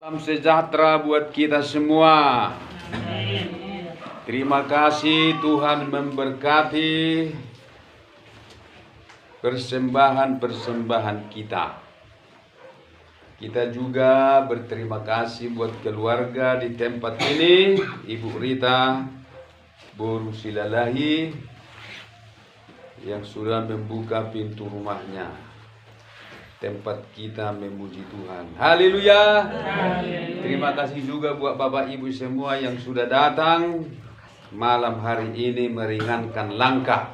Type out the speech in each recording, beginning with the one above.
Salam sejahtera buat kita semua. Terima kasih Tuhan memberkati persembahan-persembahan kita. Kita juga berterima kasih buat keluarga di tempat ini, Ibu Rita, Bu Rusilalahi, yang sudah membuka pintu rumahnya. Tempat kita memuji Tuhan. Haleluya. Terima kasih juga buat Bapak Ibu semua yang sudah datang malam hari ini meringankan langkah.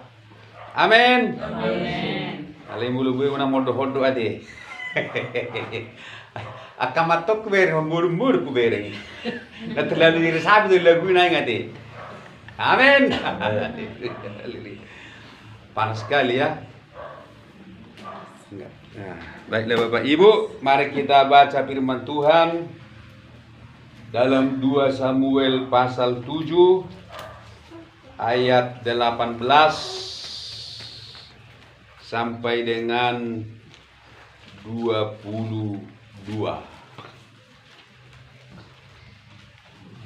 Amin. Amin. Mulu gue una modo-hodo ade. Akamatok ber mur-mur ku bereng. Terlalu dirasabi tuh lagu naik ade. Amin. Panas sekali ya. Nah, baiklah Bapak Ibu, mari kita baca firman Tuhan dalam 2 Samuel pasal 7 ayat 18 sampai dengan 22.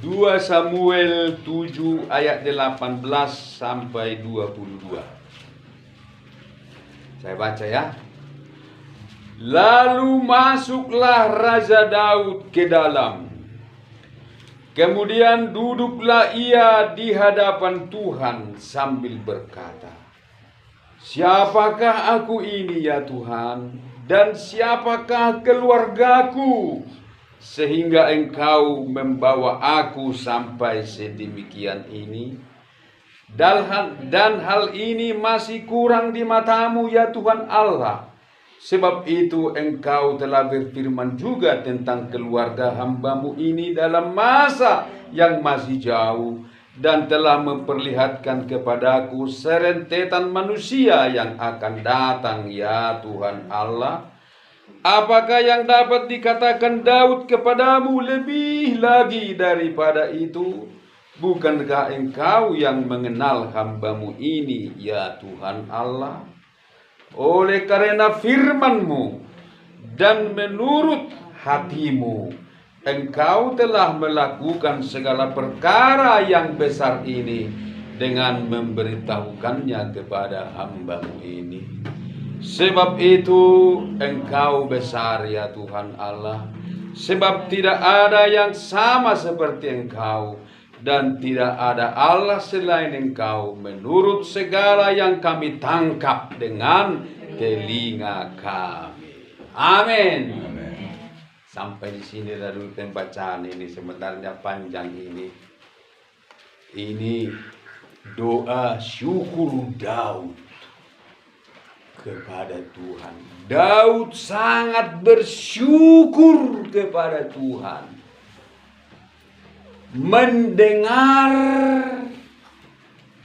2 Samuel 7 ayat 18 sampai 22. Saya baca ya. Lalu masuklah Raja Daud ke dalam. Kemudian duduklah ia di hadapan Tuhan sambil berkata, "Siapakah aku ini ya Tuhan, dan siapakah keluargaku, sehingga Engkau membawa aku sampai sedemikian ini? Dan hal ini masih kurang di matamu ya Tuhan Allah. Sebab itu Engkau telah berfirman juga tentang keluarga hamba-Mu ini dalam masa yang masih jauh, dan telah memperlihatkan kepadaku serentetan manusia yang akan datang ya Tuhan Allah. Apakah yang dapat dikatakan Daud kepadamu lebih lagi daripada itu? Bukankah Engkau yang mengenal hamba-Mu ini ya Tuhan Allah? Oleh karena firman-Mu dan menurut hati-Mu, Engkau telah melakukan segala perkara yang besar ini dengan memberitahukannya kepada hamba-Mu ini. Sebab itu Engkau besar ya Tuhan Allah, sebab tidak ada yang sama seperti Engkau, dan tidak ada Allah selain Engkau, menurut segala yang kami tangkap dengan telinga kami. Amin. Sampai di sini dulu pembacaan ini, sebenarnya panjang ini. Ini doa syukur Daud kepada Tuhan. Daud sangat bersyukur kepada Tuhan, mendengar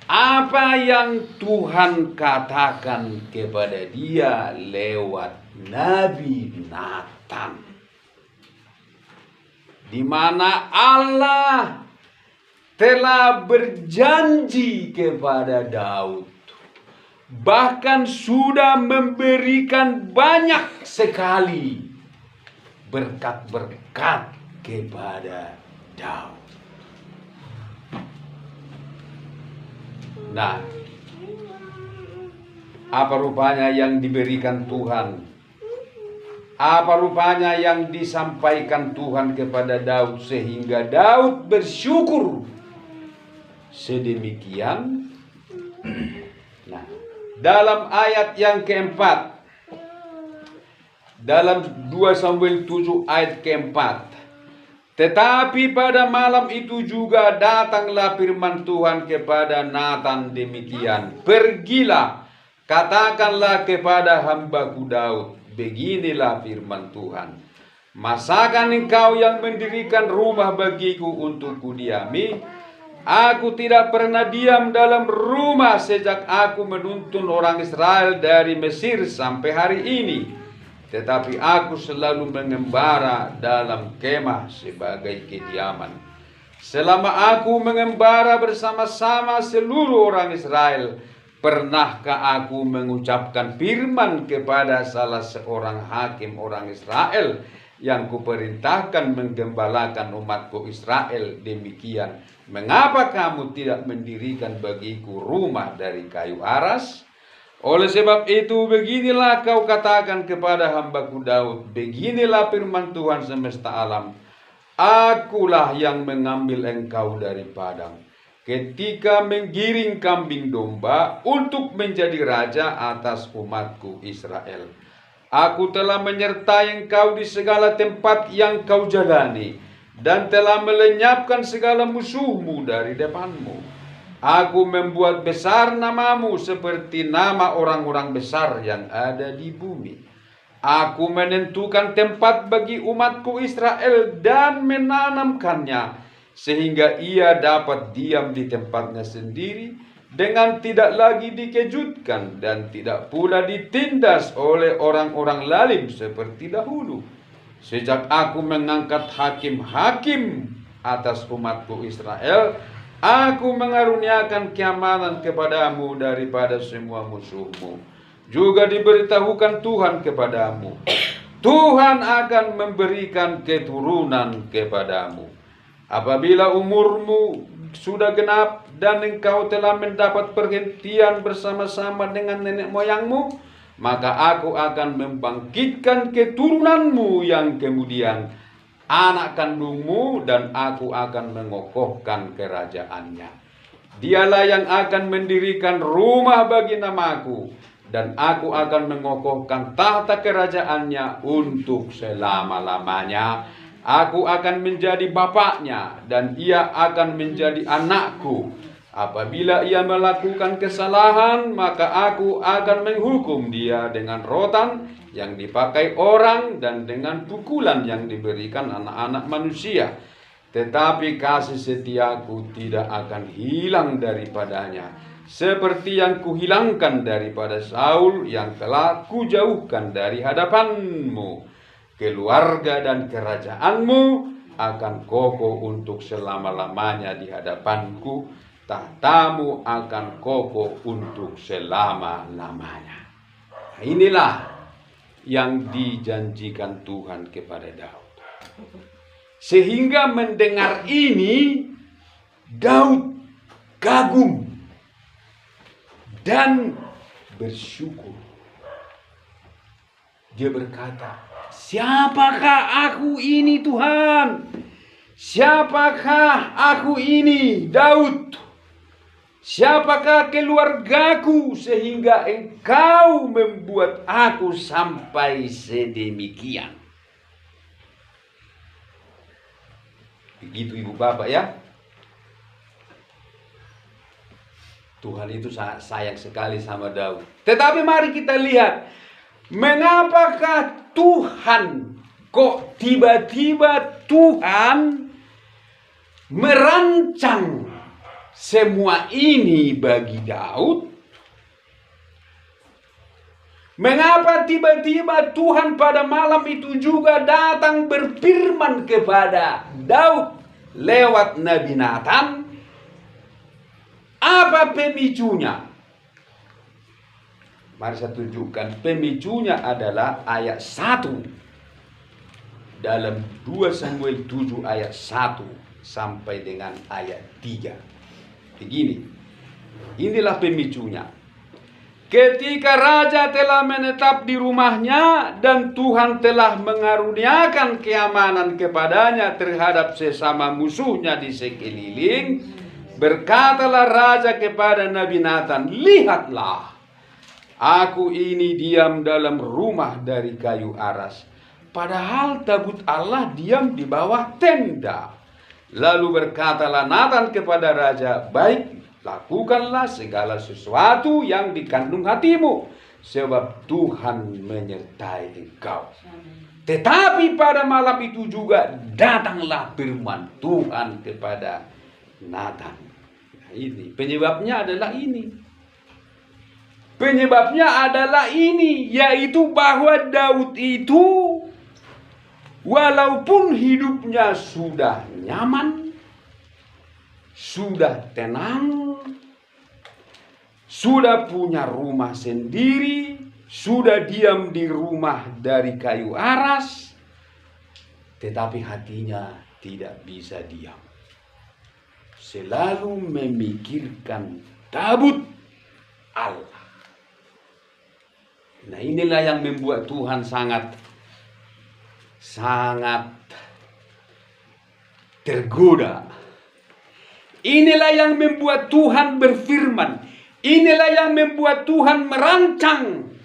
apa yang Tuhan katakan kepada dia lewat Nabi Nathan, di mana Allah telah berjanji kepada Daud, bahkan sudah memberikan banyak sekali berkat-berkat kepada Daud. Nah, apa rupanya yang diberikan Tuhan? Apa rupanya yang disampaikan Tuhan kepada Daud sehingga Daud bersyukur sedemikian? Nah, dalam ayat yang keempat, dalam 2 Samuel 7 ayat keempat, tetapi pada malam itu juga datanglah firman Tuhan kepada Nathan demikian, "Pergilah, katakanlah kepada hambaku Daud, beginilah firman Tuhan. Masakan engkau yang mendirikan rumah bagiku untuk kudiami? Aku tidak pernah diam dalam rumah sejak aku menuntun orang Israel dari Mesir sampai hari ini. Tetapi aku selalu mengembara dalam kemah sebagai kediaman. Selama aku mengembara bersama-sama seluruh orang Israel, pernahkah aku mengucapkan firman kepada salah seorang hakim orang Israel yang kuperintahkan menggembalakan umatku Israel demikian. Mengapa kamu tidak mendirikan bagiku rumah dari kayu aras? Oleh sebab itu beginilah kau katakan kepada hambaku Daud, beginilah firman Tuhan semesta alam, akulah yang mengambil engkau dari padang ketika menggiring kambing domba untuk menjadi raja atas umatku Israel. Aku telah menyertai engkau di segala tempat yang kau jalani, dan telah melenyapkan segala musuhmu dari depanmu. Aku membuat besar namamu seperti nama orang-orang besar yang ada di bumi. Aku menentukan tempat bagi umatku Israel dan menanamkannya, sehingga ia dapat diam di tempatnya sendiri, dengan tidak lagi dikejutkan dan tidak pula ditindas oleh orang-orang lalim seperti dahulu. Sejak aku mengangkat hakim-hakim atas umatku Israel, aku mengaruniakan keamanan kepadamu daripada semua musuhmu. Juga diberitahukan Tuhan kepadamu, Tuhan akan memberikan keturunan kepadamu. Apabila umurmu sudah genap dan engkau telah mendapat perhentian bersama-sama dengan nenek moyangmu, maka aku akan membangkitkan keturunanmu yang kemudian, anak kandungmu, dan aku akan mengokohkan kerajaannya. Dialah yang akan mendirikan rumah bagi namaku, dan aku akan mengokohkan tahta kerajaannya untuk selama-lamanya. Aku akan menjadi bapaknya dan ia akan menjadi anakku. Apabila ia melakukan kesalahan, maka aku akan menghukum dia dengan rotan yang dipakai orang dan dengan pukulan yang diberikan anak-anak manusia. Tetapi kasih setiaku tidak akan hilang daripadanya, seperti yang kuhilangkan daripada Saul yang telah kujauhkan dari hadapanmu. Keluarga dan kerajaanmu akan kokoh untuk selama-lamanya di hadapanku. Tahtamu akan kokoh untuk selama-lamanya. Nah, inilah yang dijanjikan Tuhan kepada Daud. Sehingga mendengar ini, Daud kagum dan bersyukur. Dia berkata, siapakah aku ini Tuhan? Siapakah aku ini Daud? Siapakah keluargaku sehingga engkau membuat aku sampai sedemikian? Begitu ibu bapak ya. Tuhan itu sangat sayang sekali sama Daud. Tetapi mari kita lihat, mengapakah Tuhan kok tiba-tiba Tuhan merancang semua ini bagi Daud? Mengapa tiba-tiba Tuhan pada malam itu juga datang berfirman kepada Daud lewat Nabi Nathan? Apa pemicunya? Mari saya tunjukkan. Pemicunya adalah ayat 1 dalam 2 Samuel 7 ayat 1 sampai dengan ayat 3. Begini, inilah pemicunya. Ketika raja telah menetap di rumahnya dan Tuhan telah mengaruniakan keamanan kepadanya terhadap sesama musuhnya di sekeliling, berkatalah raja kepada Nabi Nathan, lihatlah, aku ini diam dalam rumah dari kayu aras, padahal tabut Allah diam di bawah tenda. Lalu berkatalah Nathan kepada raja, baik, lakukanlah segala sesuatu yang dikandung hatimu, sebab Tuhan menyertai engkau. Tetapi pada malam itu juga datanglah firman Tuhan kepada Nathan. Nah, ini penyebabnya adalah ini. Penyebabnya adalah ini, yaitu bahwa Daud itu walaupun hidupnya sudah nyaman, sudah tenang, sudah punya rumah sendiri, sudah diam di rumah dari kayu aras, tetapi hatinya tidak bisa diam. Selalu memikirkan tabut Allah. Nah, inilah yang membuat Tuhan sangat tergoda. Inilah yang membuat Tuhan berfirman. Inilah yang membuat Tuhan merancang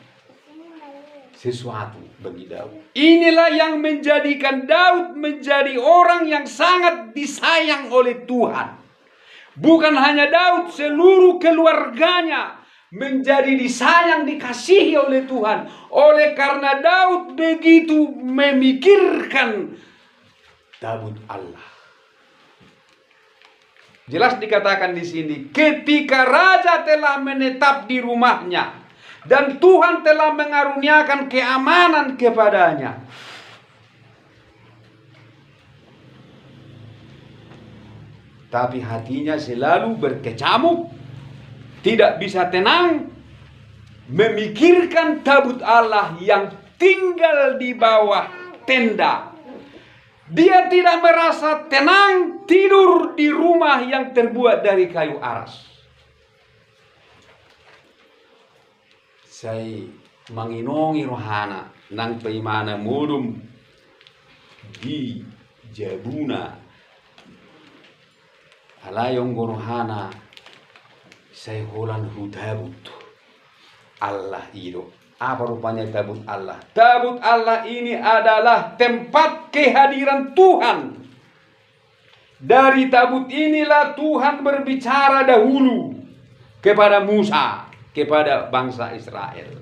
sesuatu bagi Daud. Inilah yang menjadikan Daud menjadi orang yang sangat disayang oleh Tuhan. Bukan hanya Daud, seluruh keluarganya menjadi disayang, dikasihi oleh Tuhan. Oleh karena Daud begitu memikirkan tabut Allah. Jelas dikatakan di sini, ketika raja telah menetap di rumahnya dan Tuhan telah mengaruniakan keamanan kepadanya, tapi hatinya selalu berkecamuk, tidak bisa tenang, memikirkan tabut Allah yang tinggal di bawah tenda. Dia tidak merasa tenang tidur di rumah yang terbuat dari kayu aras. Saya manginongi rohana nang paimana modum di Jabuna. Alayong rohana saya holan hutabut Allah itu. Apa rupanya tabut Allah? Tabut Allah ini adalah tempat kehadiran Tuhan. Dari tabut inilah Tuhan berbicara dahulu kepada Musa, kepada bangsa Israel.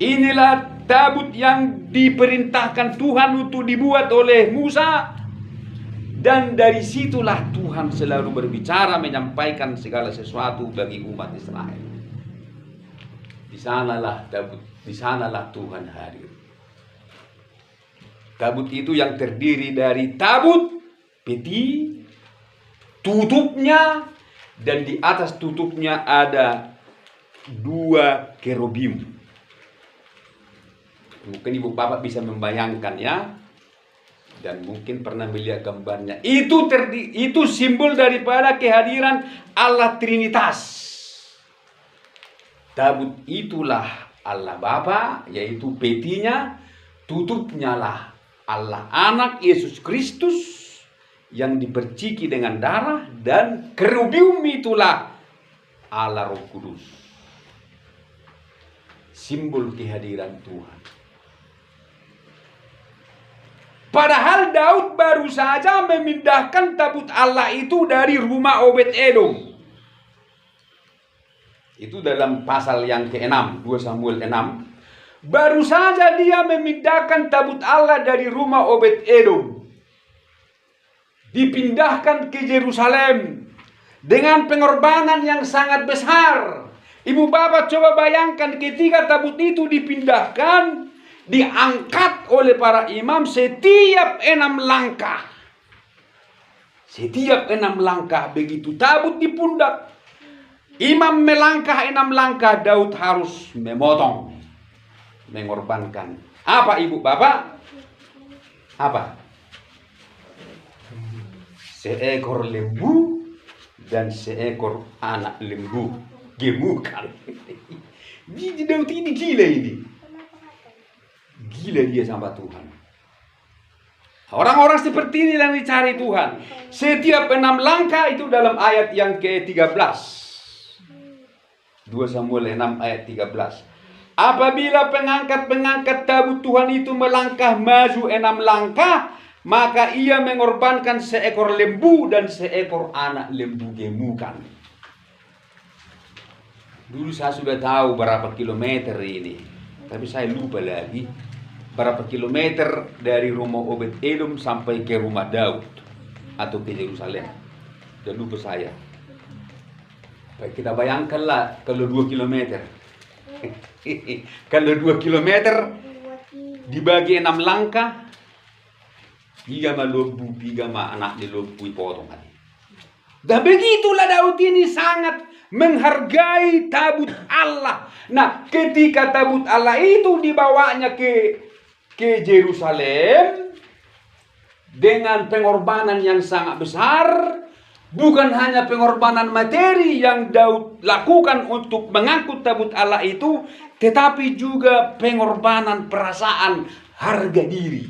Inilah tabut yang diperintahkan Tuhan untuk dibuat oleh Musa. Dan dari situlah Tuhan selalu berbicara, menyampaikan segala sesuatu bagi umat Israel. Di sanalah Tuhan hadir. Tabut itu yang terdiri dari tabut, peti, tutupnya, dan di atas tutupnya ada 2 kerubim. Mungkin ibu bapak bisa membayangkan ya, dan mungkin pernah melihat gambarnya. Itu simbol daripada kehadiran Allah Trinitas. Tabut itulah Allah Bapa, yaitu petinya, tutupnya lah Allah Anak Yesus Kristus yang diperciki dengan darah, dan kerubium itulah Allah Roh Kudus. Simbol kehadiran Tuhan. Padahal Daud baru saja memindahkan tabut Allah itu dari rumah Obed-Edom. Itu dalam pasal yang ke-6, 2 Samuel 6. Baru saja dia memindahkan tabut Allah dari rumah Obed-Edom. Dipindahkan ke Yerusalem dengan pengorbanan yang sangat besar. Ibu bapak coba bayangkan ketika tabut itu dipindahkan, diangkat oleh para imam setiap 6 langkah. Setiap 6 langkah begitu tabut di pundak. Imam melangkah 6 langkah, Daud harus memotong, mengorbankan. Apa ibu bapak? Apa? Seekor lembu dan seekor anak lembu. Gemukan. Jadi Daud ini gila ini. Gila dia sama Tuhan. Orang-orang seperti ini yang dicari Tuhan. Setiap 6 langkah itu dalam ayat yang ke-13. 2 Samuel 6 ayat 13. Apabila pengangkat tabut Tuhan itu melangkah maju 6 langkah, maka ia mengorbankan seekor lembu dan seekor anak lembu gemukan. Dulu saya sudah tahu berapa kilometer ini, tapi saya lupa lagi berapa kilometer dari rumah Obed-Edom sampai ke rumah Daud atau ke Yerusalem. Sudah lupa saya. Baik, kita bayangkanlah kalau 2 kilometer. Kalau 2 kilometer dibagi 6 langkah, 3 lembu, 3 anak di lembu potong. Dan begitulah Daud ini sangat menghargai tabut Allah. Nah, ketika tabut Allah itu dibawanya ke Yerusalem, dengan pengorbanan yang sangat besar. Bukan hanya pengorbanan materi yang Daud lakukan untuk mengangkut tabut Allah itu, tetapi juga pengorbanan perasaan, harga diri.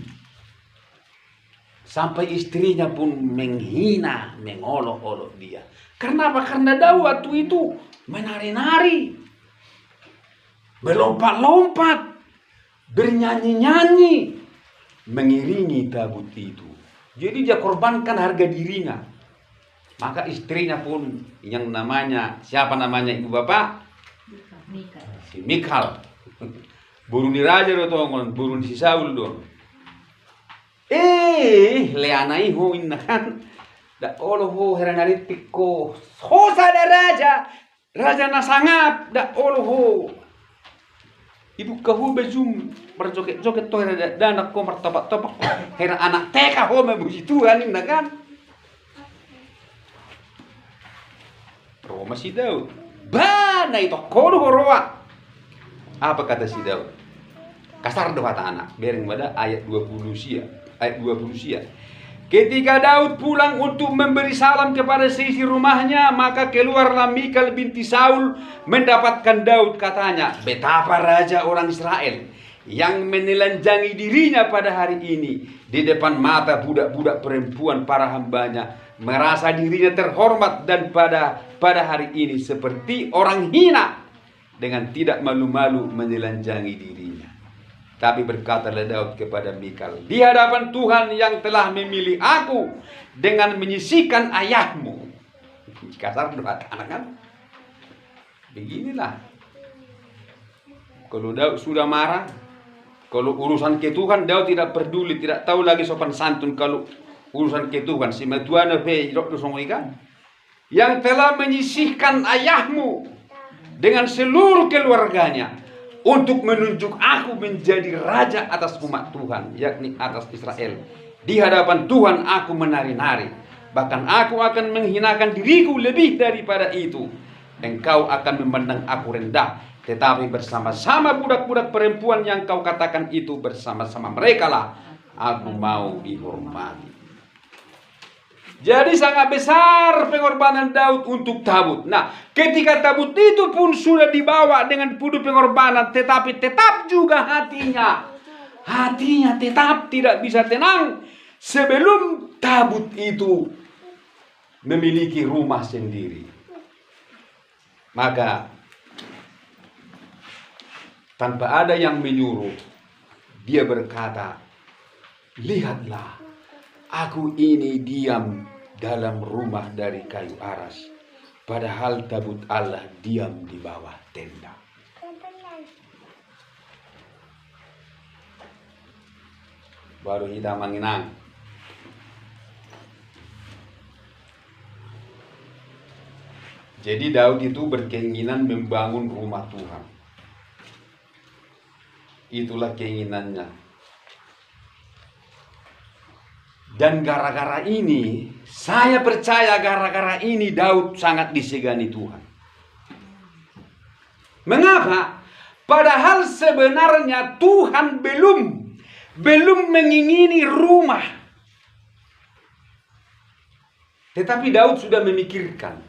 Sampai istrinya pun menghina, mengolok-olok dia. Kenapa? Karena Daud waktu itu menari-nari, melompat-lompat, bernyanyi-nyanyi, mengiringi tabut itu. Jadi dia korbankan harga dirinya. Maka istrinya pun yang namanya, siapa namanya ibu bapak? Si Mikal. Burung di raja do tongon, burung si Saul do. Leanai ho innakan. Da olo ho heranaritik ko. Hosa da raja. Raja na sangap da olo ho. Ibu kahu bejum berjoget-joget to hera danak ko martabak-tabak. Hera anak teka ho memuji Tuhan innakan. Roma si Daud. Bana itu kodo horoa. Apa kata si Daud? Kasar doa anak. Bereng pada ayat 20 sia. Ayat 20 sia. Ketika Daud pulang untuk memberi salam kepada seisi rumahnya, maka keluarlah Mikal binti Saul mendapatkan Daud, katanya, betapa raja orang Israel yang menelanjangi dirinya pada hari ini di depan mata budak-budak perempuan para hambanya, merasa dirinya terhormat dan pada hari ini seperti orang hina dengan tidak malu-malu menelanjangi dirinya. Tapi berkatalah Daud kepada Mikal, di hadapan Tuhan yang telah memilih aku dengan menyisihkan ayahmu. Kasar doa anak kan? Beginilah. Kalau Daud sudah marah, kalau urusan ke Tuhan Daud tidak peduli, tidak tahu lagi sopan santun. Kalau urusan ke Tuhan, si Tuhan yang telah menyisihkan ayahmu dengan seluruh keluarganya untuk menunjuk aku menjadi raja atas umat Tuhan, yakni atas Israel. Di hadapan Tuhan aku menari-nari, bahkan aku akan menghinakan diriku lebih daripada itu. Engkau akan memandang aku rendah, tetapi bersama-sama budak-budak perempuan yang kau katakan itu, bersama-sama mereka lah aku mau dihormati. Jadi sangat besar pengorbanan Daud untuk tabut. Nah, ketika tabut itu pun sudah dibawa dengan penuh pengorbanan, tetapi tetap juga hatinya tetap tidak bisa tenang sebelum tabut itu memiliki rumah sendiri. Maka tanpa ada yang menyuruh, dia berkata, lihatlah, aku ini diam dalam rumah dari kayu aras, padahal tabut Allah diam di bawah tenda. Baru kita mengenang. Jadi Daud itu berkeinginan membangun rumah Tuhan. Itulah keinginannya. Dan gara-gara ini, saya percaya gara-gara ini Daud sangat disegani Tuhan. Mengapa? Padahal sebenarnya Tuhan belum mengingini rumah. Tetapi Daud sudah memikirkan.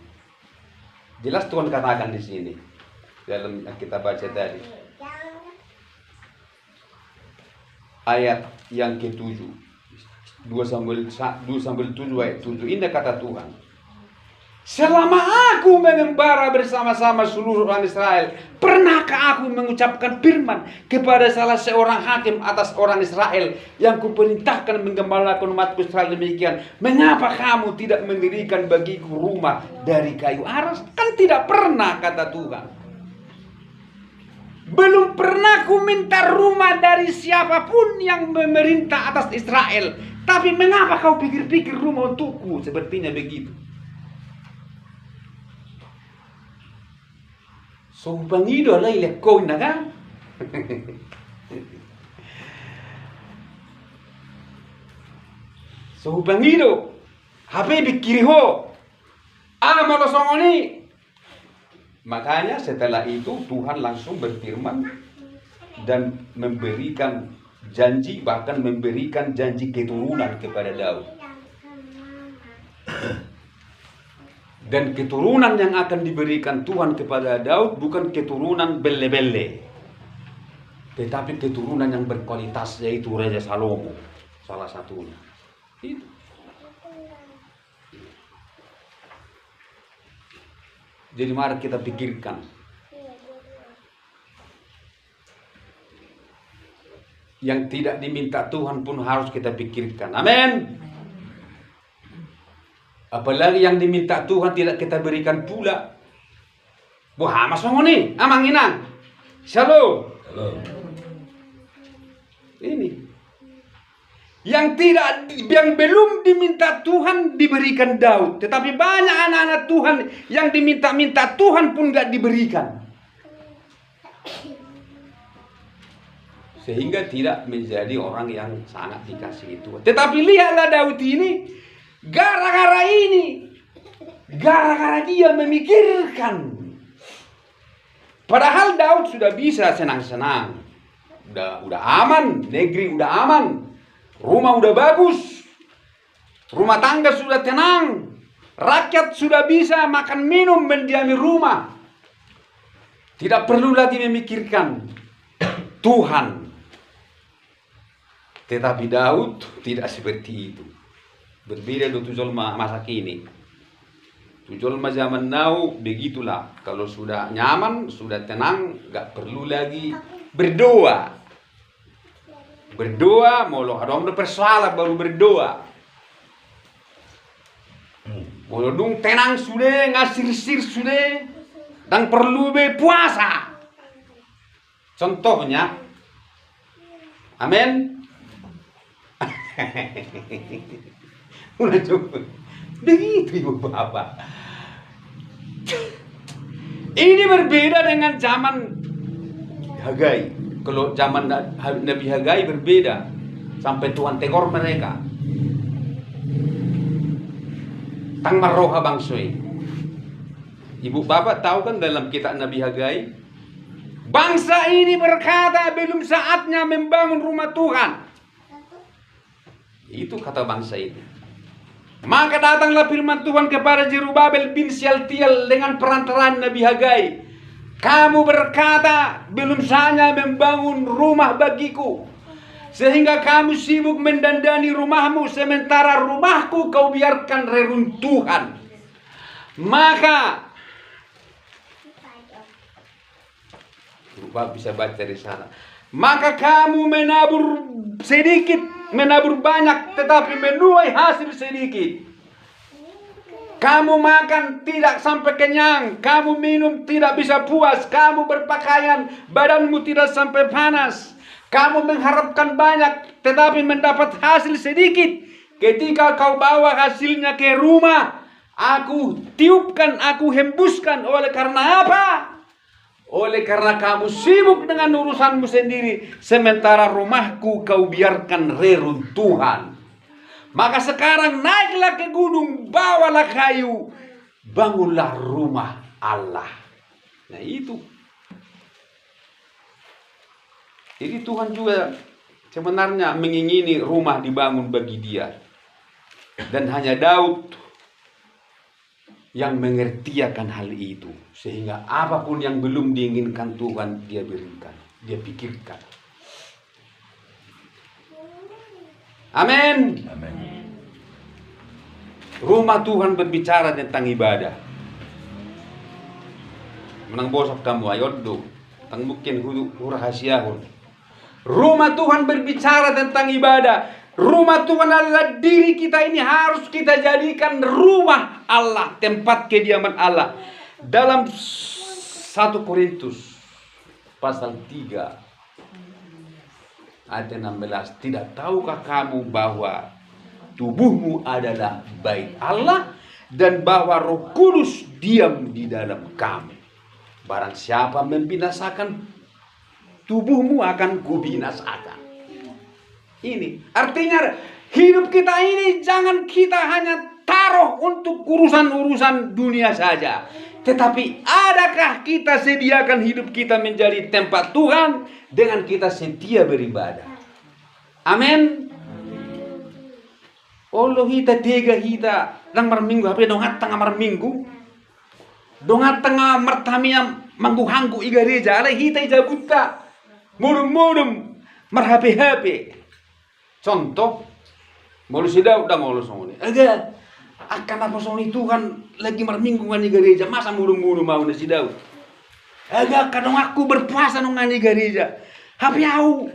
Jelas Tuhan katakan di sini dalam yang kita baca tadi. Ayat yang ke-7. 2 Samuel 7 ayat 7. Ini kata Tuhan, selama aku mengembara bersama-sama seluruh orang Israel, pernahkah aku mengucapkan firman kepada salah seorang hakim atas orang Israel yang kuperintahkan menggembalakan umatku Israel demikian, mengapa kamu tidak mendirikan bagiku rumah dari kayu aras? Kan tidak pernah, kata Tuhan. Belum pernah ku minta rumah dari siapapun yang memerintah atas Israel. Tapi mengapa kau pikir-pikir rumah untukku? Sepertinya begitu. So bangido lah ilek kau na kan? So bangido. Hape pikir ho. Ano mo songoni? Makanya setelah itu Tuhan langsung berfirman dan memberikan janji, bahkan memberikan janji keturunan kepada Daud. Dan keturunan yang akan diberikan Tuhan kepada Daud bukan keturunan belle-belle, tetapi keturunan yang berkualitas, yaitu Raja Salomo salah satunya. Itu. Jadi mari kita pikirkan. Yang tidak diminta Tuhan pun harus kita pikirkan. Amin. Apalagi yang diminta Tuhan tidak kita berikan pula. Wah, mas ngoni, amang inang. Shalom. Ini. Yang belum diminta Tuhan diberikan Daud. Tetapi banyak anak-anak Tuhan yang diminta-minta Tuhan pun gak diberikan. Sehingga tidak menjadi orang yang sangat dikasihi Tuhan. Tetapi lihatlah Daud ini. Gara-gara dia memikirkan. Padahal Daud sudah bisa senang-senang. Udah aman, negeri udah aman. Rumah udah bagus. Rumah tangga sudah tenang. Rakyat sudah bisa makan minum mendiami rumah. Tidak perlu lagi memikirkan Tuhan. Tetapi Daud tidak seperti itu. Berbeda dengan tujolma masa kini. Tujolma zaman now begitulah. Kalau sudah nyaman, sudah tenang, gak perlu lagi berdoa. Berdoa, molo ada orang persoalan baru berdoa. Molo dong tenang sudah, ngasir-sir sudah, dan perlu puasa. Contohnya, amin. Udah coba. Begitu ibu bapak. Ini berbeda dengan zaman Hagai. Kalau zaman Nabi Hagai berbeda. Sampai Tuhan tegur mereka. Tang maroha bangsoi. Ibu bapak tahu kan dalam kitab Nabi Hagai, bangsa ini berkata belum saatnya membangun rumah Tuhan. Itu kata bangsa itu. Maka datanglah firman Tuhan kepada Zerubabel bin Syaltiel dengan perantaraan Nabi Hagai. Kamu berkata belum saatnya membangun rumah bagiku, sehingga kamu sibuk mendandani rumahmu, sementara rumahku kau biarkan reruntuhan. Maka Bapak bisa baca di sana. Maka kamu menabur sedikit, menabur banyak, tetapi menuai hasil sedikit. Kamu makan tidak sampai kenyang, kamu minum tidak bisa puas, kamu berpakaian, badanmu tidak sampai panas. Kamu mengharapkan banyak, tetapi mendapat hasil sedikit. Ketika kau bawa hasilnya ke rumah, aku tiupkan, aku hembuskan. Oleh karena apa? Oleh karena kamu sibuk dengan urusanmu sendiri, sementara rumahku kau biarkan reruntuhan. Maka sekarang naiklah ke gunung, bawalah kayu, bangunlah rumah Allah. Nah itu. Jadi Tuhan juga sebenarnya mengingini rumah dibangun bagi dia. Dan hanya Daud yang mengertiakan hal itu, sehingga apapun yang belum diinginkan Tuhan dia berikan, dia pikirkan. Amin. Amin. Rumah Tuhan berbicara tentang ibadah. Menang bosok kamu ayoddo, tang mungkin hurahasiahun. Rumah Tuhan berbicara tentang ibadah. Rumah Tuhan adalah diri kita ini, harus kita jadikan rumah Allah, tempat kediaman Allah. Dalam 1 Korintus pasal 3 ayat 16, tidak tahukah kamu bahwa tubuhmu adalah bait Allah dan bahwa Roh Kudus diam di dalam kamu. Barang siapa membinasakan tubuhmu, akan kubinasakan. Ini artinya hidup kita ini jangan kita hanya taruh untuk urusan-urusan dunia saja, tetapi adakah kita sediakan hidup kita menjadi tempat Tuhan dengan kita setia beribadah. Amin. Olo hita tega hita nang marminggu hape dongat tengah marminggu. Dongat tengah martamiam manggu-hanggu iga reja ala hita ijabuta. Murum-murum marhape-hape. Contoh mulu sidau udah ngolo songone. Aga akan apa songoni Tuhan lagi marminggu ngani gereja masa murum-murum mau na sidau. Aga kadang aku berpuasa nang ngani gereja. Hape au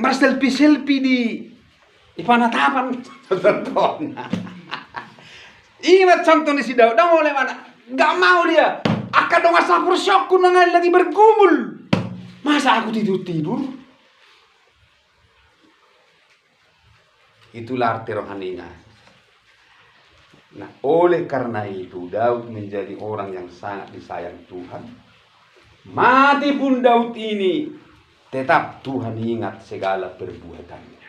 mar selfie di panatapan tonton. Ingat contoh ni sidau dah oleh mana? Gak mau dia. Akan dong asapur syokku nang lagi bergumul. Masa aku tidur? Itulah arti rohaninya. Nah, oleh karena itu Daud menjadi orang yang sangat disayang Tuhan. Mati pun Daud ini tetap Tuhan ingat segala perbuatannya.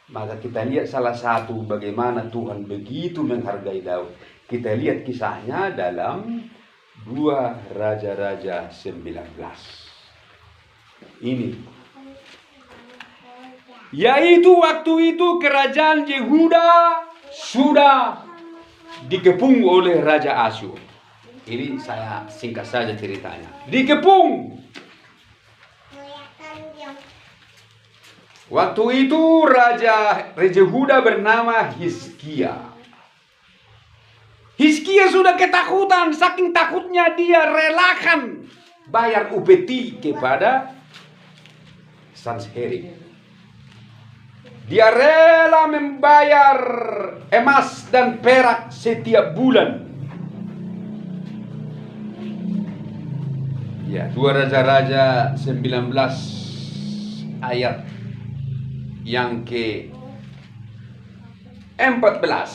Maka kita lihat salah satu bagaimana Tuhan begitu menghargai Daud. Kita lihat kisahnya dalam 2 Raja-Raja 19. Ini. Yaitu waktu itu kerajaan Yehuda sudah dikepung oleh Raja Asyur. Ini saya singkat saja ceritanya. Dikepung. Waktu itu Raja Yehuda bernama Hizkia. Hizkia sudah ketakutan, saking takutnya dia relakan bayar upeti kepada Sanherib. Dia rela membayar emas dan perak setiap bulan. Ya, 2 Raja-Raja 19 ayat yang ke-14.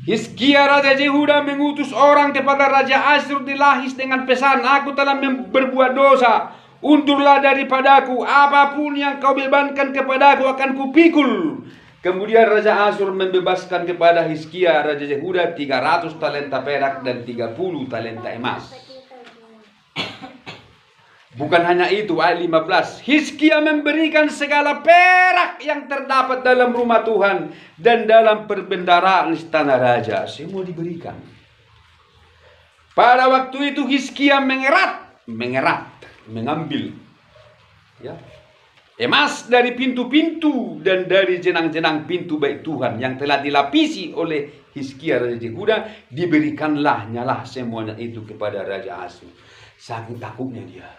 Hizkia Raja Yehuda mengutus orang kepada Raja Asyur di Lahis dengan pesan, aku telah berbuat dosa, undurlah daripadaku, apapun yang kau bebankan kepadaku akan kupikul. Kemudian Raja Asyur membebaskan kepada Hizkia Raja Yehuda 300 talenta perak dan 30 talenta emas. Bukan hanya itu, ayat 15. Hizkia memberikan segala perak yang terdapat dalam rumah Tuhan dan dalam perbendaharaan istana raja. Semua diberikan. Pada waktu itu Hizkia mengambil ya, emas dari pintu-pintu dan dari jenang-jenang pintu bait Tuhan yang telah dilapisi oleh Hizkia Raja Yehuda. Diberikanlah nyalah semuanya itu kepada Raja Asyur. Saking takutnya dia.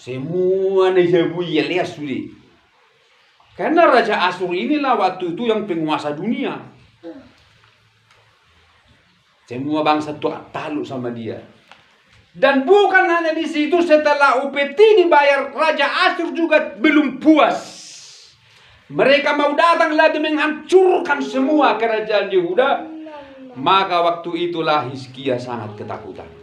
Semua nejabu ya sudah. Karena Raja Asyur inilah waktu itu yang penguasa dunia. Semua bangsa takluk sama dia. Dan bukan hanya di situ, setelah upeti dibayar, Raja Asyur juga belum puas. Mereka mau datang lagi menghancurkan semua kerajaan Yehuda. Maka waktu itulah Hizkia sangat ketakutan.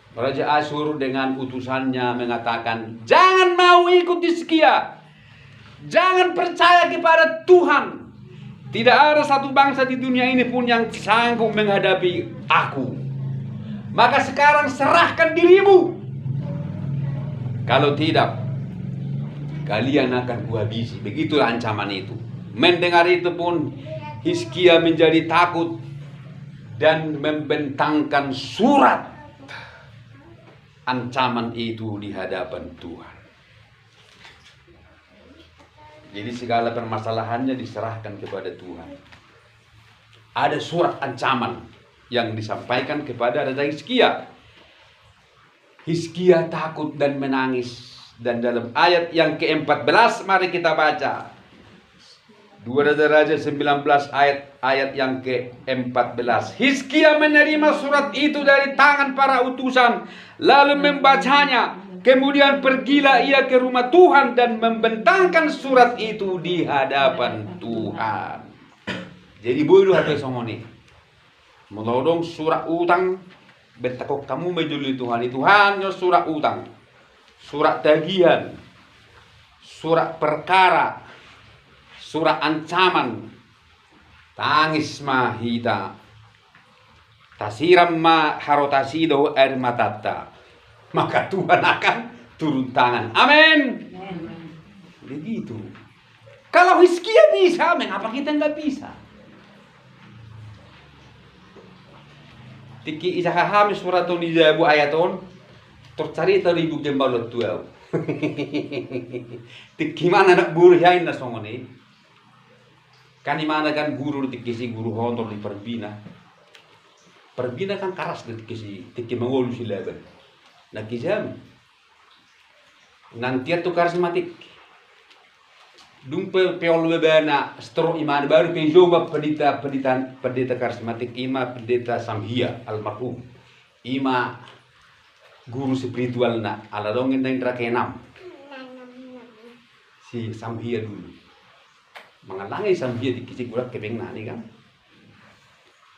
Raja Asyur dengan utusannya mengatakan, jangan mau ikut Hizkia. Jangan percaya kepada Tuhan. Tidak ada satu bangsa di dunia ini pun yang sanggup menghadapi aku. Maka sekarang serahkan dirimu. Kalau tidak, kalian akan kuhabisi. Begitulah ancaman itu. Mendengar itu pun Hizkia menjadi takut dan membentangkan surat ancaman itu di hadapan Tuhan. Jadi segala permasalahannya diserahkan kepada Tuhan. Ada surat ancaman yang disampaikan kepada Raja Hizkia. Hizkia takut dan menangis. Dan dalam ayat yang ke-14 mari kita baca. 2 Raja-Raja 19 ayat yang ke-14. Hizkia menerima surat itu dari tangan para utusan, lalu membacanya. Kemudian pergilah ia ke rumah Tuhan dan membentangkan surat itu di hadapan Tuhan. Jadi bodoh hati songoni. Melodong surat utang, betakok kamu menjuli Tuhan. Itu hanya surat utang, surat tagihan, surat perkara, surat ancaman. Tangis ma hita, tasiram ma harotasido air matata. maka Tuhan akan turun tangan. Amin. Begitu. Kalau Hizkia bisa, mengapa kita nggak bisa? Tiki isa hahami surat ni jabu ayaton tercari ribu gembalot tuau. Tiki mana nak guru yain na songoni? Kan mana kan guru tiki si guru hontor di perbina. Perbina kan karas tiki mengolu si leben. Nak kisam. Nanti tu karismatik. Dumpe peol bebana stro iman baru pe joba pendeta karismatik ima pendeta Samhia almarhum ima guru spiritual na ala dongin na indra kenam si Samhia dulu mengalangi Samhia di kisi gurak kebeng nani kan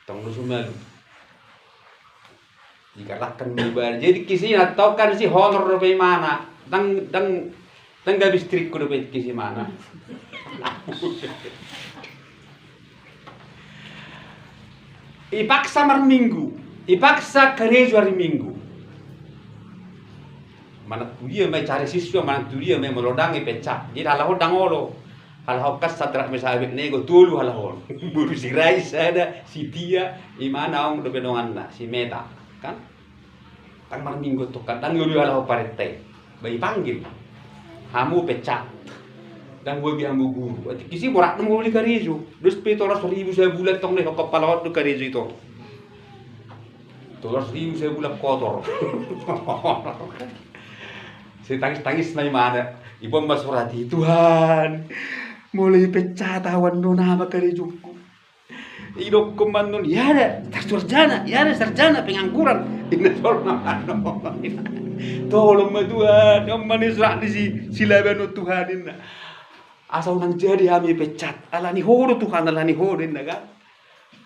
tong lu sumalu jika lakan mibar jadi kisi atau kan si honor pe mana dang gabis trik ko dapat kisi mana. Ipaksa mar minggu, ipaksa gereja hari minggu. Mana tudia mai cari siswa, mana tudia mai melodangi pecah. Jadi halah hodang olo, halah hokas satrak mesabek nego tulu halah hol. Buru si Rais ada, si Tia, imana ong do bedongan na, si Meta, kan? Tang mar minggu tu kan, tang yulu halah parete, bayi panggil. Hamu pecat dan gue bilang guru kisi borak nemu di karizu dus pe 300.000 saya bulat tong nih kepala hot di karizu itu 300.000 saya bulat kotor saya tangis na mana ibu mbak surati Tuhan mulai pecat awan do nama karizuku idok komandon ya ada sarjana pengangguran ini sorna tolong Tuhan, yang manisrak di si laban Tuhan ini. Asal nang jadi kami pecat, alani horo Tuhan alani horo ini kan.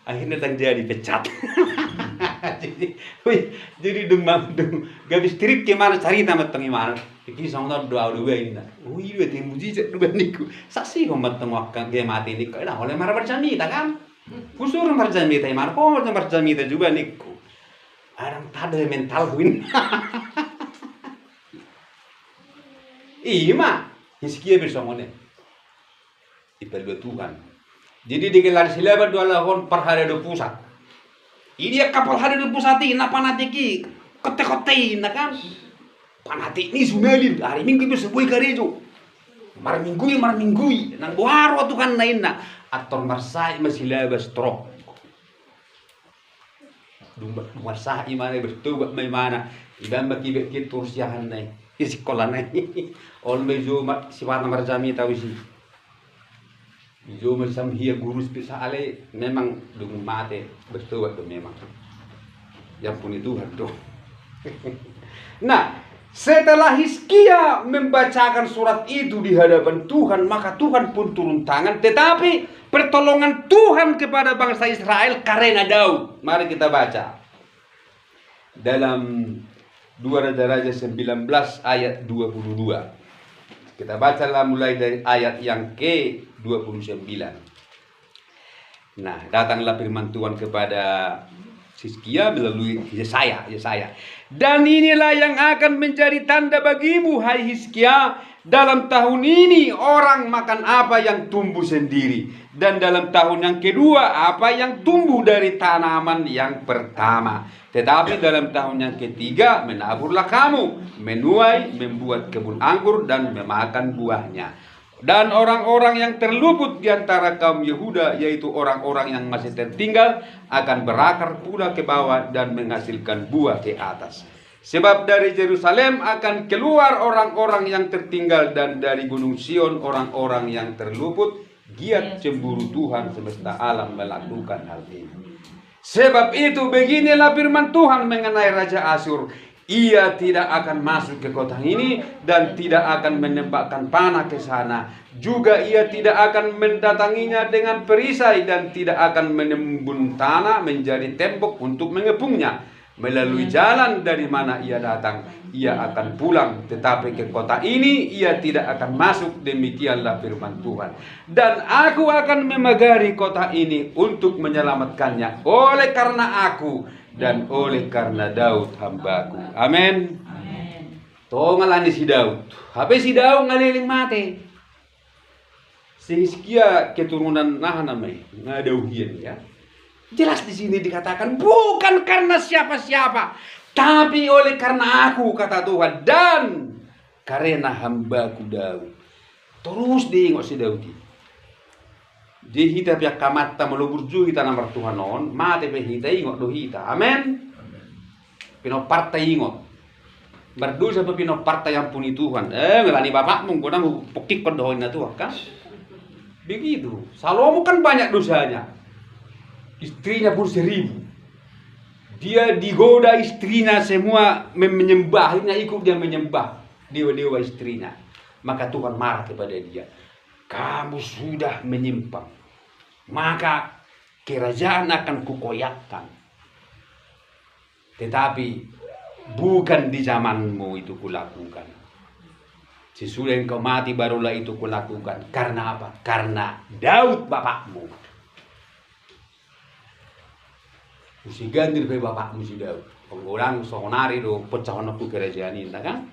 Akhirnya tang jadi pecat. jadi demam gabis trik ke mana cari nama tang mana. Iki sangna doa ini. Oh iya teh mujizat dua niku. Saksi homat tang wakang ge mati niku. Nah oleh marah berjamita kan. Kusur berjamita mana kok berjamita juga niku. Orang tada mental win. Ima, Hizkia bersongone. Ipel Tuhan. Jadi digelar silaban dua lahon per hari do pusat. Ini kapal hari do pusat ini panatiki kote-kote na kan. Panati ini sumelin hari minggu bisa boy karejo. Mar minggu nang buharo Tuhan na ina. Aktor marsai masilaba strok. Marsai mana bertobat mai mana. Ibang makibet kitur siahan nai. Isi sekolah nai. On mejo si warna marjami tahu sih. Jo Samhia guru spesial memang dung mate bertobat tuh memang. Yang pun itu tuh. Nah, setelah Hizkia membacakan surat itu di hadapan Tuhan, maka Tuhan pun turun tangan. Tetapi pertolongan Tuhan kepada bangsa Israel karena Daud. Mari kita baca dalam 2 Raja-Raja 19 ayat 22. Kita bacalah mulai dari ayat yang ke-29. Nah, datanglah firman Tuhan kepada Hizkia melalui Yesaya. Dan inilah yang akan menjadi tanda bagimu, hai Hizkia. Dalam tahun ini orang makan apa yang tumbuh sendiri. Dan dalam tahun yang kedua apa yang tumbuh dari tanaman yang pertama. Tetapi dalam tahun yang ketiga menaburlah kamu, menuai, membuat kebun anggur dan memakan buahnya. Dan orang-orang yang terluput di antara kaum Yehuda, yaitu orang-orang yang masih tertinggal, akan berakar pula ke bawah dan menghasilkan buah ke atas. Sebab dari Yerusalem akan keluar orang-orang yang tertinggal, dan dari Gunung Sion orang-orang yang terluput. Giat cemburu Tuhan semesta alam melakukan hal ini. Sebab itu beginilah firman Tuhan mengenai Raja Asyur. Ia tidak akan masuk ke kota ini dan tidak akan menembakkan panah ke sana. Juga ia tidak akan mendatanginya dengan perisai dan tidak akan menimbun tanah menjadi tembok untuk mengepungnya. Melalui jalan dari mana ia datang, ia akan pulang. Tetapi ke kota ini ia tidak akan masuk. Demikianlah firman Tuhan. Dan aku akan memagari kota ini untuk menyelamatkannya oleh karena aku dan oleh karena Daud hambaku. Amin. To ngalani si Daud. Habis si Daud ngaliling mati. Sekia keturunan namanya ngadauhian ya. Jelas di sini dikatakan bukan karena siapa-siapa, tapi oleh karena aku kata Tuhan dan karena hambaku Daud. Terus diingok si Daud. Di hita pihak kamata melubur juga kita nomor Tuhan on, mati pe hita ingok do hita. Amin. Pino partai ingok. Berdosa pe pino partai yang puni Tuhan. Ngelani bapakmu kodang pokik kodohin na Tuhan kan? Begitu. Salomo kan banyak dosanya. Istrinya pun 1000. Dia digoda istrinya semua menyembah. Akhirnya ikut dia menyembah dewa-dewa istrinya. Maka Tuhan marah kepada dia. Kamu sudah menyimpang. Maka kerajaan akan kukoyakkan. Tetapi bukan di zamanmu itu kulakukan. Sesudah engkau mati barulah itu kulakukan. Karena apa? Karena Daud bapakmu. Mesti ganti pe bapakmu si Daud. Pengurang sonari do pecahan aku kerajaan ini kan.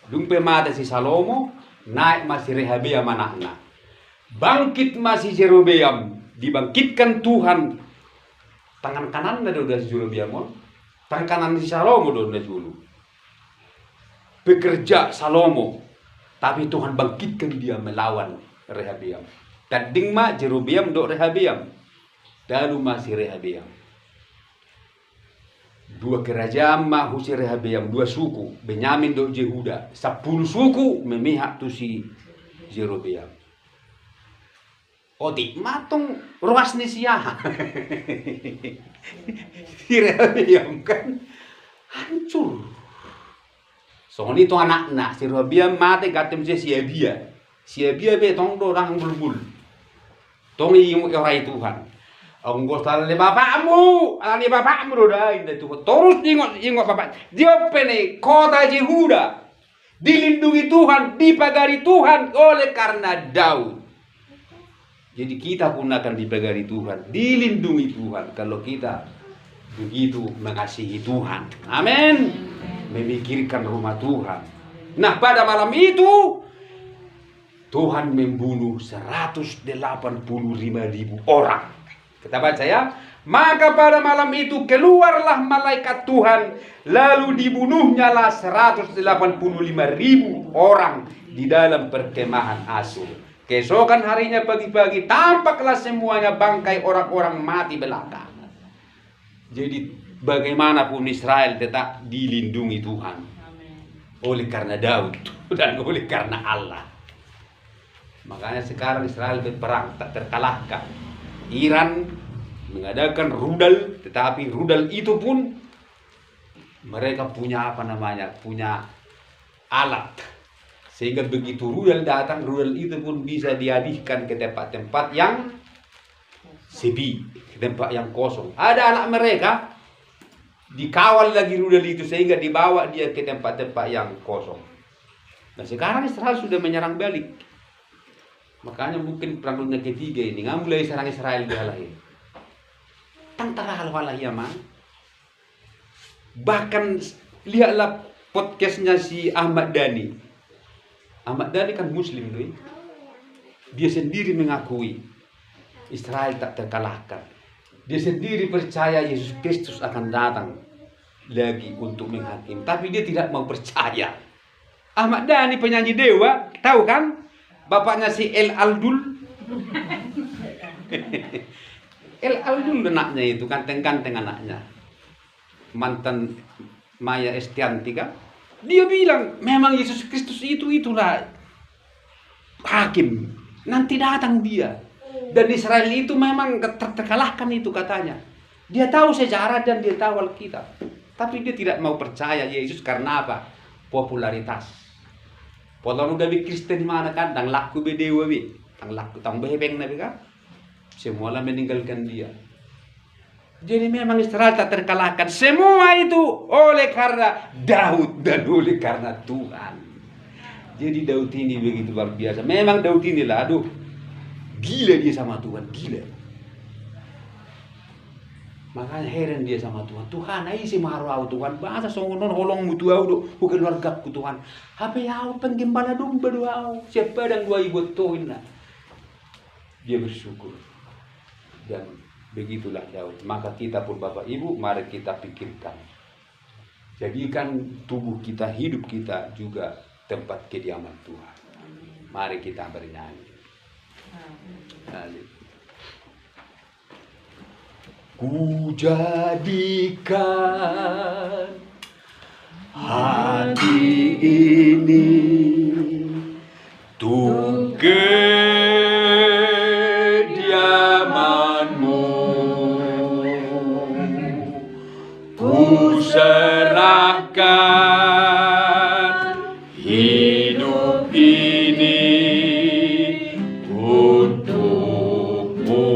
Dumpe mati si Salomo, naik masih Rehabeam anaknya. Bangkit masih Jerobeam, dibangkitkan Tuhan. Tangan kanan ada udah si Jerobeam, tangan kanan si Salomo udah dulu. Bekerja Salomo. Tapi Tuhan bangkitkan dia melawan Rehabeam. Tading ma Jerobeam do Rehabeam. Lalu masih Rehabeam. 2 kerajaan ma husi Rehabeam, 2 suku. Benyamin do Yehuda. 10 suku memihak tu si Jerobeam. Oti matong ruas ni siya. Si Rehabeam kan hancur. So itu anak-anak si Rehabeam mati katem si Abia. Si Abia be tong do orang bulbul. Tong imu orang Tuhan. Onggo tali bapakmu do dah itu Tuhan. Terus ingok bapak. Dia pene kota Yehuda dilindungi Tuhan, dipagari Tuhan oleh karena Daud. Jadi kita pun akan dipagari Tuhan, dilindungi Tuhan kalau kita begitu mengasihi Tuhan. Amin. Memikirkan rumah Tuhan. Nah, pada malam itu Tuhan membunuh 185.000 orang. Kita baca ya. Maka pada malam itu keluarlah malaikat Tuhan, lalu dibunuhnyalah 185.000 orang di dalam perkemahan Asyur. Keesokan harinya pagi-pagi tampaklah semuanya bangkai orang-orang mati belaka. Jadi bagaimanapun Israel tetap dilindungi Tuhan. Oleh karena Daud dan oleh karena Allah. Makanya sekarang Israel berperang tak terkalahkan. Iran mengadakan rudal, tetapi rudal itu pun mereka punya punya alat. Sehingga begitu rudal datang, rudal itu pun bisa dialihkan ke tempat-tempat yang sepi, ke tempat yang kosong. Ada anak mereka dikawal lagi rudal itu sehingga dibawa dia ke tempat-tempat yang kosong. Nah sekarang Israel sudah menyerang balik. Makanya mungkin perang dunia ketiga ini nggak mulai serang Israel dia lahir. Tantara hal-hal ya man. Bahkan lihatlah podcastnya si Ahmad Dhani. Ahmad Dhani kan Muslim loh. Dia sendiri mengakui Israel tak terkalahkan. Dia sendiri percaya Yesus Kristus akan datang lagi untuk menghakimi. Tapi dia tidak mau percaya. Ahmad Dhani penyanyi dewa, tahu kan? Bapaknya si El Aldul. El Aldul anaknya itu, ganteng-ganteng anaknya. Mantan Maya Estianti kan? Dia bilang, memang Yesus Kristus itulah hakim. Nanti datang dia. Dan Israel itu memang terkalahkan itu katanya. Dia tahu sejarah dan dia tahu Alkitab. Tapi dia tidak mau percaya Yesus karena apa? Popularitas. Potong udah bi Kristen di mana kan? Tang laku be dewa bi. Tang laku tang behebeng nabi kan? Semua lah meninggalkan dia. Jadi memang Israel tak terkalahkan. Semua itu oleh karena Daud dan oleh karena Tuhan. Jadi Daud ini begitu luar biasa. Memang Daud inilah, aduh, gila dia sama Tuhan, gila. Makanya heran dia sama Tuhan. Tuhan, ai si marau Tuhan. Bahasa songonon holong mutu au do bukan keluarga ku Tuhan. Hape au penggembala domba do au. Siapa dan dua ibu toin. Dia bersyukur. Dan begitulah Daud. Maka kita pun Bapak Ibu, mari kita pikirkan. Jadikan tubuh kita, hidup kita juga tempat kediaman Tuhan. Mari kita bernyanyi. Ku jadikan hati ini untuk kediaman-Mu. Ku serahkan hidup ini untuk-Mu,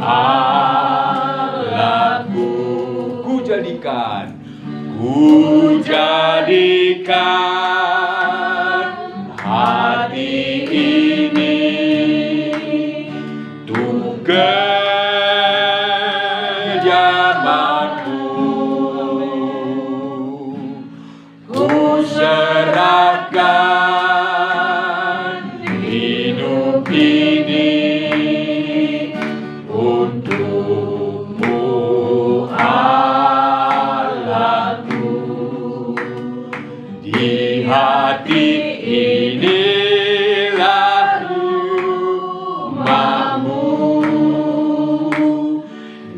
Allahku. Ku jadikan hati ini untuk kediaman-Mu. Ku serahkan hidup ini untuk-Mu, Allahku. Di hati inilah rumah-Mu,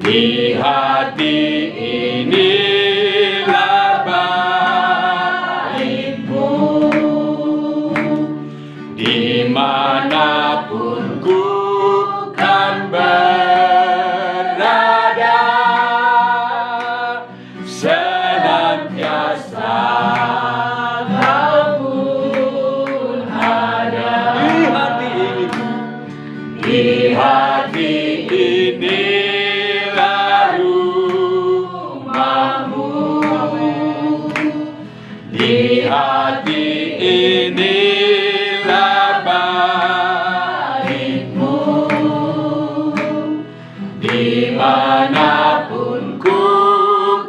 di hati inilah bait-Mu, dimanapun ku kan berada, senantiasa Kau pun ada. Di hati inilah rumah-Mu, di hati inilah bait-Mu, dimanapun ku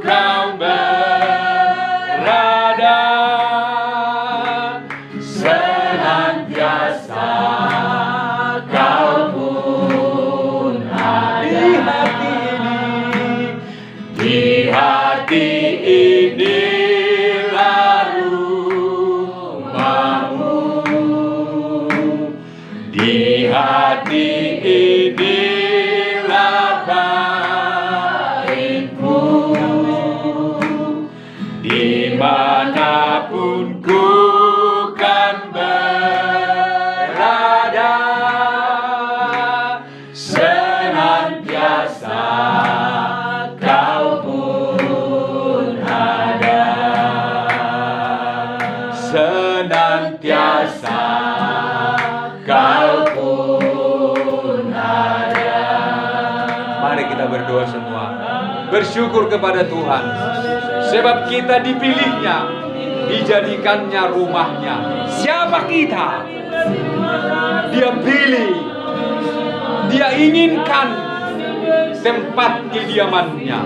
Kau berada, senantiasa Kau pun ada. Di hati inilah rumah-Mu, di hati inilah bait-Mu, dimanapun ku kan berada, senantiasa Kau pun ada, senantiasa Kau pun ada. Mari kita berdoa semua, bersyukur kepada Tuhan, sebab kita dipilihnya, dijadikannya rumahnya. Siapa kita? Dia pilih, Dia inginkan tempat kediamannya.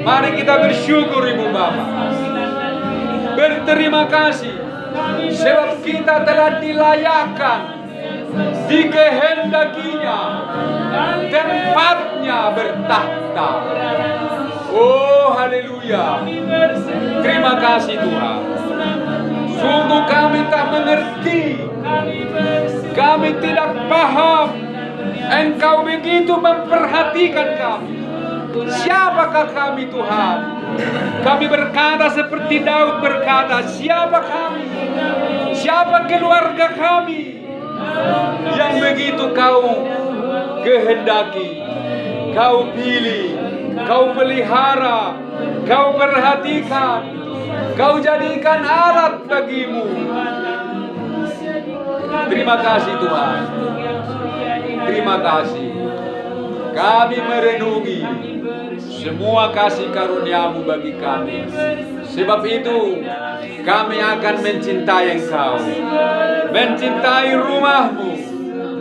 Mari kita bersyukur Ibu Bapak, berterima kasih sebab kita telah dilayakkan, dikehendakinya, tempatnya bertahta. Oh haleluya, terima kasih Tuhan. Sungguh kami tak mengerti, kami tidak paham. Engkau begitu memperhatikan kami. Siapakah kami Tuhan? Kami berkata seperti Daud berkata, siapa kami? Siapa keluarga kami yang begitu Kau kehendaki, Kau pilih, Kau pelihara, Kau perhatikan, Kau jadikan alat bagimu. Terima kasih Tuhan. Terima kasih. Kami merenungi semua kasih karunia-Mu bagi kami. Sebab itu kami akan mencintai Engkau, mencintai rumah-Mu,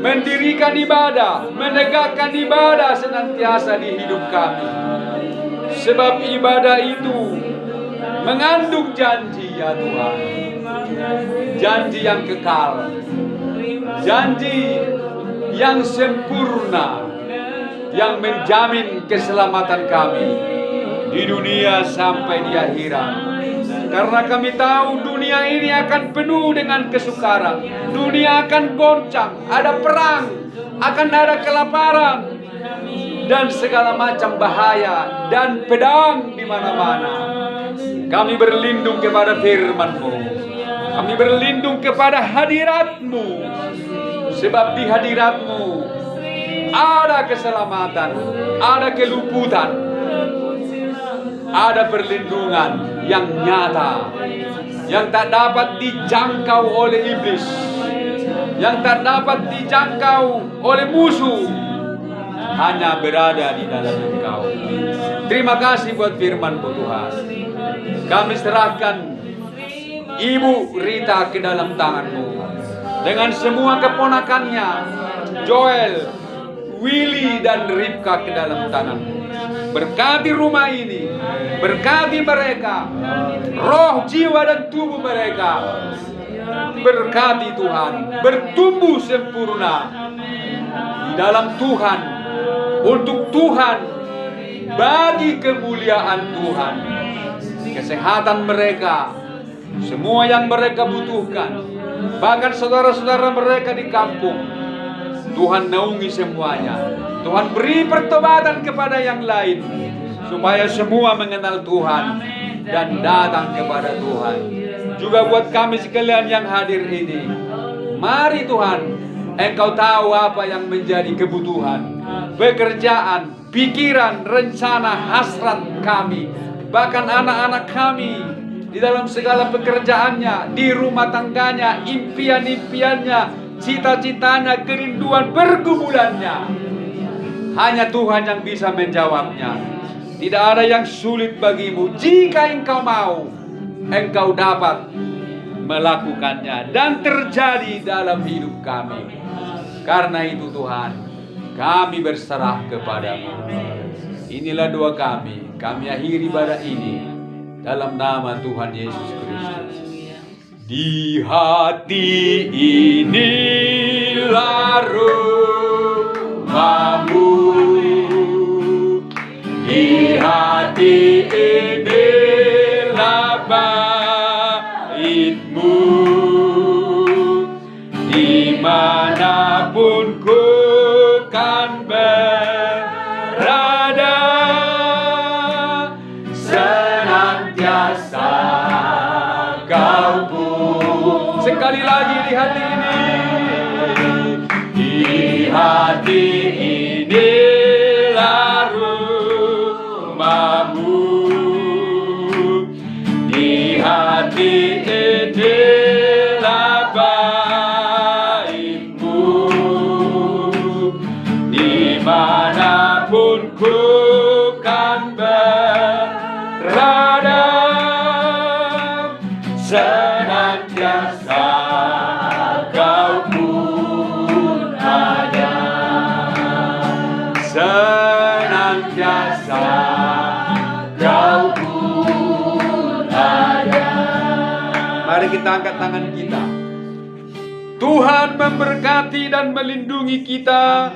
mendirikan ibadah, menegakkan ibadah senantiasa di hidup kami. Sebab ibadah itu mengandung janji ya Tuhan. Janji yang kekal, janji yang sempurna, yang menjamin keselamatan kami di dunia sampai di akhirat. Karena kami tahu dunia ini akan penuh dengan kesukaran. Dunia akan goncang, ada perang, akan ada kelaparan, dan segala macam bahaya dan pedang di mana-mana. Kami berlindung kepada firman-Mu. Kami berlindung kepada hadirat-Mu. Sebab di hadirat-Mu ada keselamatan, ada keluputan, ada perlindungan yang nyata, yang tak dapat dijangkau oleh iblis, yang tak dapat dijangkau oleh musuh, hanya berada di dalam Engkau. Terima kasih buat firman-Mu Tuhan. Kami serahkan Ibu Rita ke dalam tangan-Mu, dengan semua keponakannya, Joel, Willy dan Ripka ke dalam tangan-Mu. Berkati rumah ini, berkati mereka, roh, jiwa dan tubuh mereka. Berkati Tuhan, bertumbuh sempurna di dalam Tuhan, untuk Tuhan, bagi kemuliaan Tuhan. Kesehatan mereka, semua yang mereka butuhkan, bahkan saudara-saudara mereka di kampung, Tuhan naungi semuanya. Tuhan beri pertobatan kepada yang lain, supaya semua mengenal Tuhan dan datang kepada Tuhan. Juga buat kami sekalian yang hadir ini, mari Tuhan, Engkau tahu apa yang menjadi kebutuhan, pekerjaan, pikiran, rencana, hasrat kami, bahkan anak-anak kami di dalam segala pekerjaannya, di rumah tangganya, impian-impiannya, cita-citanya, kerinduan pergumulannya. Hanya Tuhan yang bisa menjawabnya. Tidak ada yang sulit bagimu. Jika Engkau mau, Engkau dapat melakukannya dan terjadi dalam hidup kami. Karena itu Tuhan, kami berserah kepadamu. Inilah doa kami. Kami akhiri ibadah ini dalam nama Tuhan Yesus Kristus. Di hati inilah rumahmu, di hati inilah baitmu, dimanapun ku kan berada, senantiasa kau pun. Sekali lagi di hati ini, di hati inilah rumahmu, di hati inilah baitmu, dimanapun ku kan berada, senantiasa kau pun ada, senantiasa kau pun ada. Mari kita angkat tangan kita. Tuhan memberkati dan melindungi kita.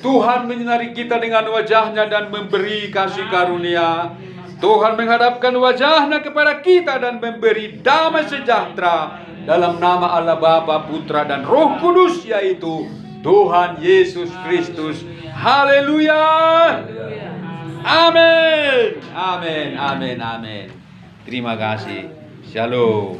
Tuhan menyinari kita dengan wajah-Nya dan memberi kasih karunia. Tuhan menghadapkan wajah-Nya kepada kita dan memberi damai sejahtera dalam nama Allah Bapa, Putra dan Roh Kudus, yaitu Tuhan Yesus Kristus. Haleluya. Amin. Amin. Amin. Amin. Terima kasih. Shalom.